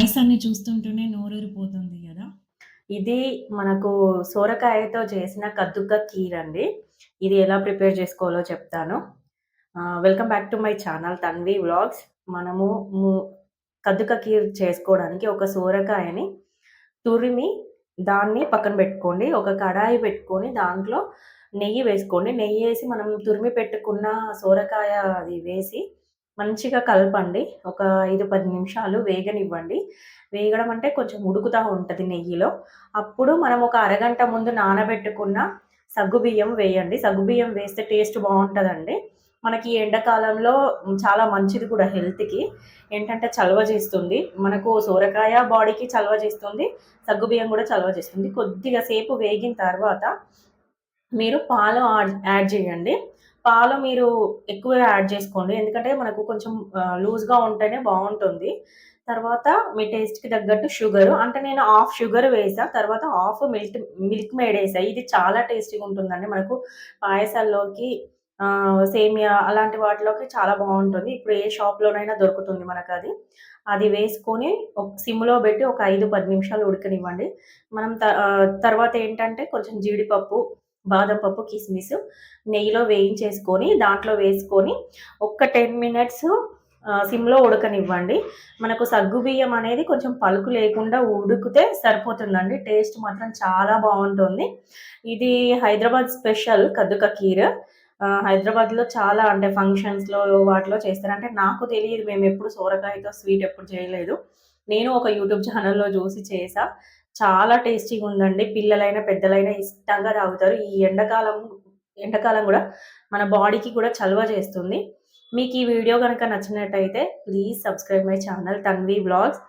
పాయసాన్ని చూస్తుంటేనే నోరూరిపోతుంది గదా! ఇది మనకు సోరకాయతో చేసిన కద్దుక్క కీర్ అండి. ఇది ఎలా ప్రిపేర్ చేసుకోవాలో చెప్తాను. Welcome back to my channel Tanvi vlogs. మనము ము కద్దుక్క కీర్ చేసుకోవడానికి ఒక సోరకాయని తురిమి దాన్ని పక్కన పెట్టుకోండి. ఒక కడాయి పెట్టుకొని దాంట్లో నెయ్యి వేసుకోండి. నెయ్యేసి మనం తురిమి పెట్టుకున్న సోరకాయ అది వేసి మంచిగా కలపండి. ఒక 5, 10 నిమిషాలు వేగనివ్వండి. వేగడం అంటే కొంచెం ఉడుకుతా ఉంటది నెయ్యిలో. అప్పుడు మనం ఒక అరగంట ముందు నానబెట్టుకున్న సగ్గుబియ్యం వేయండి. సగ్గుబియ్యం వేస్తే టేస్ట్ బావుంటదండి. మనకి ఎండాకాలంలో చాలా మంచిది కూడా హెల్త్‌కి. ఏంటంటే చలవ చేస్తుంది. మనకు సోరకాయ బాడీకి చలవ చేస్తుంది. సగ్గుబియ్యం గూడా చలవ చేస్తుంది. కొద్దిగా సేపు వేగిన తర్వాత మీరు పాలు యాడ్ చేయండి. పాలు మీరు ఎక్కువ యాడ్ చేసుకోండి. ఎందుకంటే మనకు కొంచెం లూజ్‌గా ఉంటేనే బావుంటుంది. తర్వాత మీ టేస్ట్‌కి తగ్గట్టు షుగరు అంటే నేను హాఫ్ షుగర్ వేసా. తర్వాత హాఫ్ మిల్క్ మేడ్ ఏసా. ఇది చాలా టేస్టీగా ఉంటుందండి. మనకు పాయసాల్లోకి సేమియా అలాంటి వాటిలోకి చాలా బావుంటుంది. ఇప్పుడు ఏ షాప్‌లోనైనా దొరుకుతుంది మనకది. అది వేసుకొని సిమ్‌లో పెట్టి ఒక 5, 10 నిమిషాలు ఉడకనివ్వండి. మనం తర్వాత ఏంటంటే కొంచెం జీడిపప్పు, బాదం పప్పు, కిస్మిస్ నెయ్యిలో వేయించేసుకొని దాంట్లో వేసుకొని ఒక్క 10 మినిట్స్ సిమ్‌లో ఉడకనివ్వండి. మనకు సగ్గుబియ్యం అనేది కొంచెం పలుకు లేకుండా ఉడికితే సరిపోతుందండి. టేస్ట్ మాత్రం చాలా బావుంటుంది. ఇది హైదరాబాద్ స్పెషల్ కద్దుక కీర్. హైదరాబాద్‌లో చాలా అంటే ఫంక్షన్స్‌లో వాటిలో చేస్తారు. అంటే నాకు తెలీదు. మేమెప్పుడు సోరకాయతో స్వీట్ ఎప్పుడు చేయలేదు. నేను ఒక యూట్యూబ్ ఛానెల్‌లో చూసి చేశా. చాలా టేస్టీగుందండి. పిల్లలైనా, పెద్దలైనా ఇష్టంగా తాగుతారు. ఈ ఎండాకాలం గూడా మన బాడీకి కూడా చలువ చేస్తుంది. మీకు ఈ వీడియో గనక నచ్చినట్టయితే please subscribe my channel Tanvi vlogs.